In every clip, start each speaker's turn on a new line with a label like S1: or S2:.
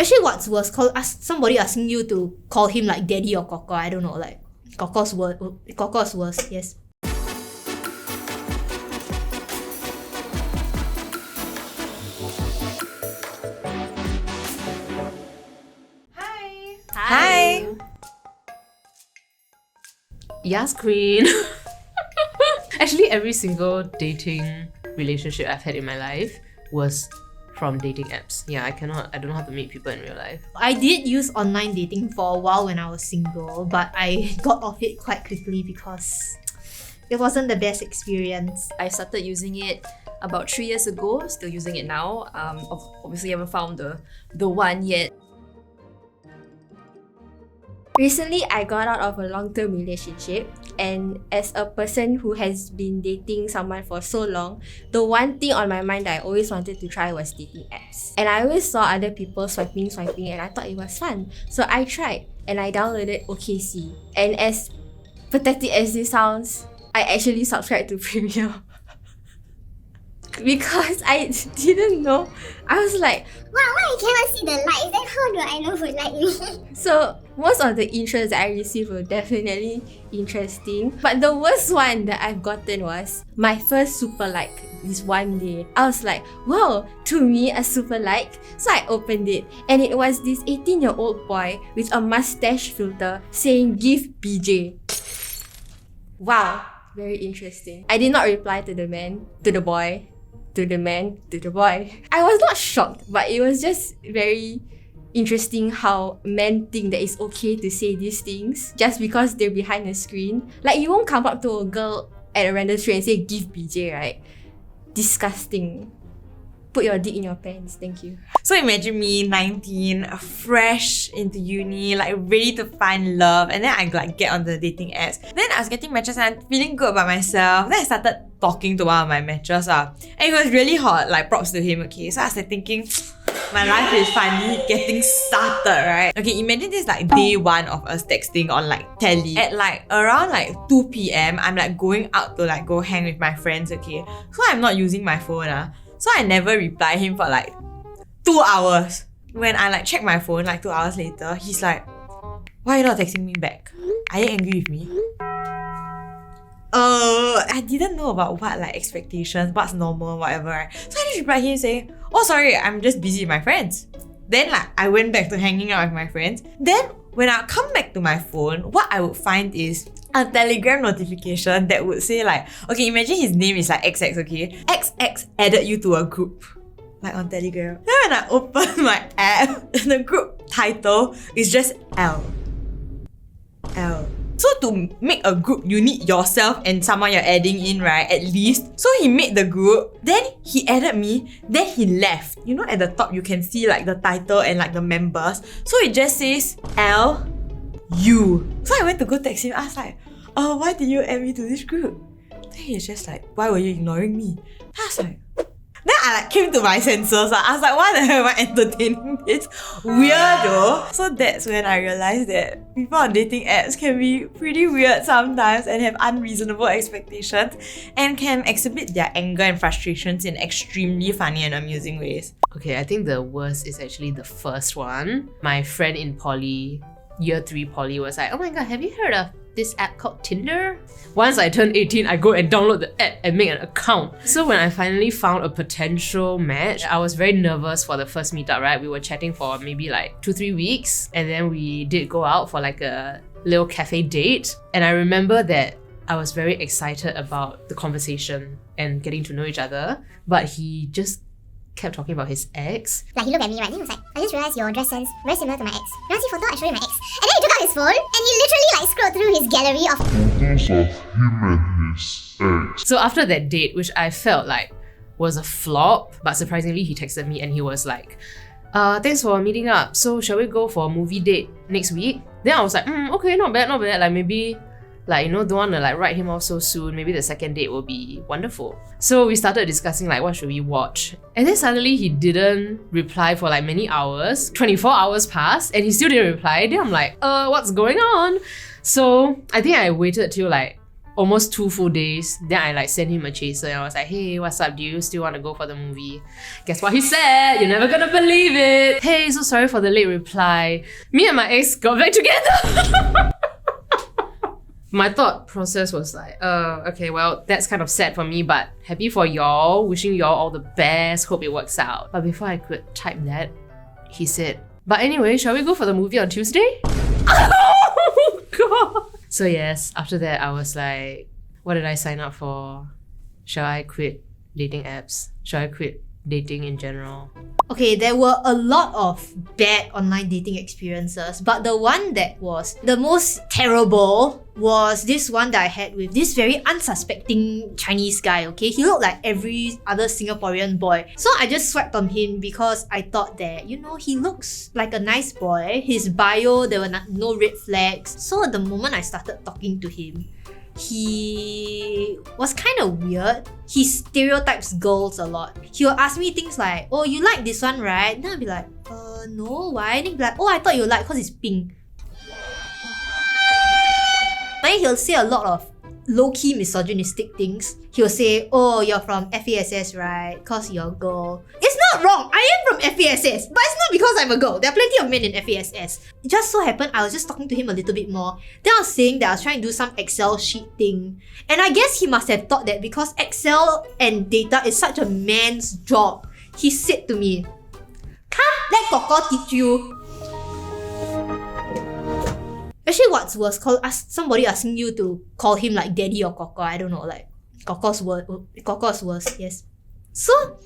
S1: Actually, what's worse, somebody asking you to call him like daddy or koko. I don't know, like koko's worse. Yes.
S2: Hi.
S3: Yes, queen. Actually, every single dating relationship I've had in my life was from dating apps. Yeah, I don't know how to meet people in real life.
S1: I did use online dating for a while when I was single, but I got off it quite quickly because it wasn't the best experience.
S2: I started using it about 3 years ago, still using it now. Obviously haven't found the one yet.
S4: Recently, I got out of a long-term relationship, and as a person who has been dating someone for so long, the one thing on my mind that I always wanted to try was dating apps. And I always saw other people swiping, and I thought it was fun. So I tried, and I downloaded OKC. And as pathetic as this sounds, I actually subscribed to Premium. Because I didn't know. I was like,
S5: wow, why I cannot see the likes? Then how do I know who like me?
S4: So most of the intros that I received were definitely interesting. But the worst one that I've gotten was my first super like this one day. I was like, wow, to me a super like. So I opened it, and it was this 18-year-old boy with a mustache filter saying give BJ. Wow, very interesting. I did not reply to the man, to the boy, to the man, to the boy. I was not shocked, but it was just very interesting how men think that it's okay to say these things just because they're behind a screen. Like, you won't come up to a girl at a random street and say give BJ, right? Disgusting. Put your dick in your pants, thank you.
S6: So imagine me, 19, fresh into uni, like ready to find love, and then I like get on the dating apps. Then I was getting matches and I'm feeling good about myself. Then I started talking to one of my matches and it was really hot, like props to him, okay? So I was like thinking, my life is finally getting started, right? Okay, imagine this like day one of us texting on like telly. At like around like 2 p.m, I'm like going out to like go hang with my friends, okay? So I'm not using my phone. So I never reply him for like 2 hours. When I like check my phone like 2 hours later, he's like, why are you not texting me back? Are you angry with me? I didn't know about what like expectations, what's normal, whatever, right? So I just replied him saying, oh sorry, I'm just busy with my friends. Then like I went back to hanging out with my friends. Then when I come back to my phone, what I would find is a Telegram notification that would say like, okay, imagine his name is like XX, okay? XX added you to a group, like on Telegram. Then when I open my app, the group title is just L. So to make a group, you need yourself and someone you're adding in, right? At least. So he made the group, then he added me, then he left. You know, at the top you can see like the title and like the members. So it just says L U. So I went to go text him. I was like, oh, why did you add me to this group? Then he's just like, why were you ignoring me? I was like, then I like came to my senses. I was like, why the hell am I entertaining this weirdo? So that's when I realized that people on dating apps can be pretty weird sometimes and have unreasonable expectations and can exhibit their anger and frustrations in extremely funny and amusing ways.
S3: Okay, I think the worst is actually the first one. My friend in poly, year 3 poly, was like, oh my god, have you heard of this app called Tinder? Once I turned 18, I go and download the app and make an account. So when I finally found a potential match, I was very nervous for the first meetup, right? We were chatting for maybe like 2-3 weeks, and then we did go out for like a little cafe date. And I remember that I was very excited about the conversation and getting to know each other, but he just kept talking about his ex.
S5: Like, he looked at me, right? Then he was like, I just realized your dress sense very similar to my ex. You want to see photo? I show you my ex. And then he took out his phone and he literally like scrolled through his gallery of
S7: photos of him and his ex.
S3: So after that date, which I felt like was a flop, but surprisingly he texted me and he was like, thanks for meeting up. So shall we go for a movie date next week? Then I was like, okay, not bad. Like maybe, like, you know, don't want to like write him off so soon. Maybe the second date will be wonderful. So we started discussing like what should we watch. And then suddenly he didn't reply for like many hours. 24 hours passed and he still didn't reply. Then I'm like, what's going on? So I think I waited till like almost 2 full days. Then I like sent him a chaser and I was like, hey, what's up? Do you still want to go for the movie? Guess what he said? You're never gonna believe it. Hey, so sorry for the late reply. Me and my ex got back together. My thought process was like, okay, well, that's kind of sad for me, but happy for y'all, wishing y'all all the best, hope it works out. But before I could type that, he said, but anyway, shall we go for the movie on Tuesday? Oh god! So yes, after that, I was like, what did I sign up for? Shall I quit dating apps? Shall I quit dating in general?
S1: Okay, there were a lot of bad online dating experiences, but the one that was the most terrible was this one that I had with this very unsuspecting Chinese guy, okay? He looked like every other Singaporean boy. So I just swiped on him because I thought that, you know, he looks like a nice boy. His bio, there were no red flags. So the moment I started talking to him, he was kind of weird. He stereotypes girls a lot. He will ask me things like, oh, you like this one, right? Then I'll be like, no, why? Then he'll be like, oh, I thought you like because it's pink. Then he'll say a lot of low-key misogynistic things. He'll say, oh, you're from FASS, right? Because you're a girl. It's not wrong. I am from FASS. But it's not because I'm a girl. There are plenty of men in FASS. It just so happened I was just talking to him a little bit more. Then I was saying that I was trying to do some Excel sheet thing. And I guess he must have thought that because Excel and data is such a man's job, he said to me, come, let Coco teach you. Actually, what's worse, somebody asking you to call him like daddy or Coco. I don't know, like Coco's worse, yes. So,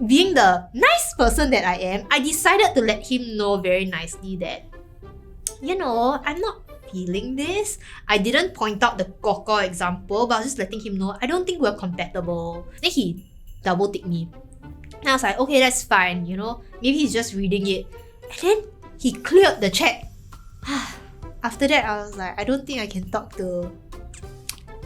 S1: being the nice person that I am, I decided to let him know very nicely that, you know, I'm not feeling this. I didn't point out the Coco example, but I was just letting him know I don't think we're compatible. Then he double-ticked me. And I was like, okay, that's fine, you know, maybe he's just reading it. And then he cleared the chat. After that, I was like, I don't think I can talk to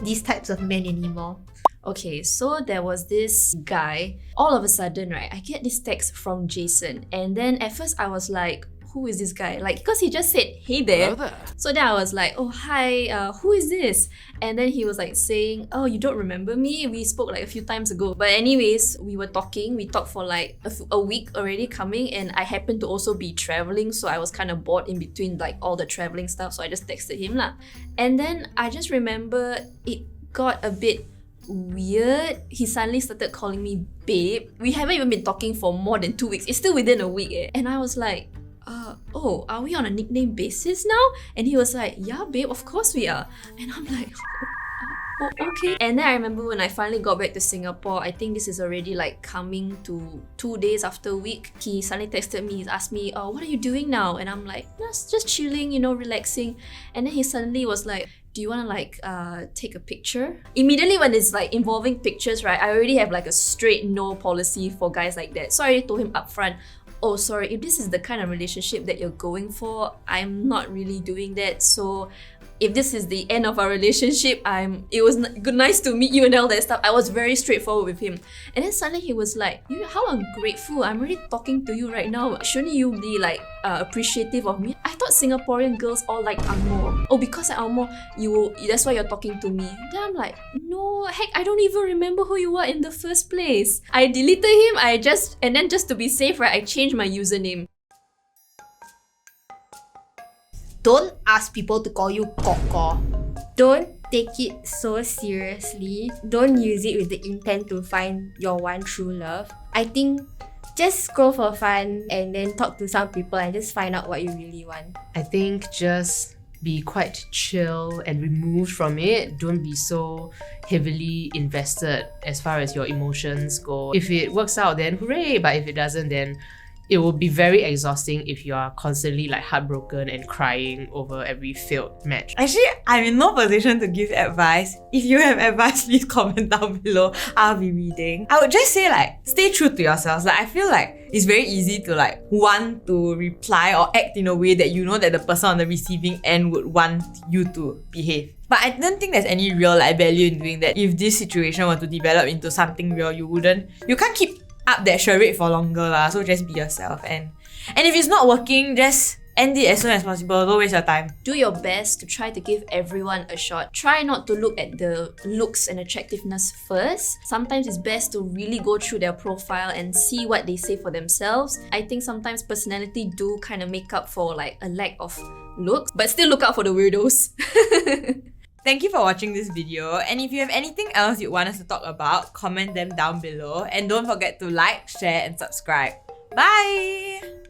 S1: these types of men anymore.
S2: Okay, so there was this guy. All of a sudden, right, I get this text from Jason. And then at first I was like, who is this guy? Like, because he just said, hey there. So then I was like, oh, hi, who is this? And then he was like saying, oh, you don't remember me? We spoke like a few times ago. But anyways, we were talking. We talked for like a week already coming. And I happened to also be traveling. So I was kind of bored in between like all the traveling stuff. So I just texted him lah. And then I just remember it got a bit weird. He suddenly started calling me babe. We haven't even been talking for more than 2 weeks. It's still within a week. And I was like, oh, are we on a nickname basis now? And he was like, yeah, babe, of course we are. And I'm like, oh, okay. And then I remember when I finally got back to Singapore, I think this is already like coming to 2 days after a week. He suddenly texted me, he asked me, oh, what are you doing now? And I'm like, just chilling, you know, relaxing. And then he suddenly was like, do you want to like take a picture? Immediately when it's like involving pictures, right, I already have like a straight no policy for guys like that. So I already told him upfront, oh, sorry, if this is the kind of relationship that you're going for, I'm not really doing that. So if this is the end of our relationship, it was nice to meet you and all that stuff. I was very straightforward with him. And then suddenly he was like, how ungrateful. I'm already talking to you right now. Shouldn't you be like appreciative of me? I thought Singaporean girls all like angmo. Oh, because I'm angmo, that's why you're talking to me. Then I'm like, no, heck, I don't even remember who you were in the first place. I deleted him, and then just to be safe, right, I changed my username.
S1: Don't ask people to call you Coco.
S4: Don't take it so seriously. Don't use it with the intent to find your one true love. I think just scroll for fun and then talk to some people and just find out what you really want.
S3: I think just be quite chill and removed from it. Don't be so heavily invested as far as your emotions go. If it works out, then hooray, but if it doesn't, then it will be very exhausting if you are constantly like heartbroken and crying over every failed match.
S6: Actually, I'm in no position to give advice. If you have advice, please comment down below. I'll be reading. I would just say like, stay true to yourselves. Like, I feel like it's very easy to like want to reply or act in a way that you know that the person on the receiving end would want you to behave. But I don't think there's any real like value in doing that. If this situation were to develop into something real, you can't keep up that charade for longer lah. So just be yourself, and if it's not working, just End it as soon as possible. Don't waste your time.
S2: Do your best to try to give everyone a shot. Try not to look at the looks and attractiveness first. Sometimes it's best to really go through their profile and see what they say for themselves. I think sometimes personality do kind of make up for like a lack of looks, but still look out for the weirdos.
S6: Thank you for watching this video, and if you have anything else you want us to talk about, comment them down below, and don't forget to like, share and subscribe. Bye!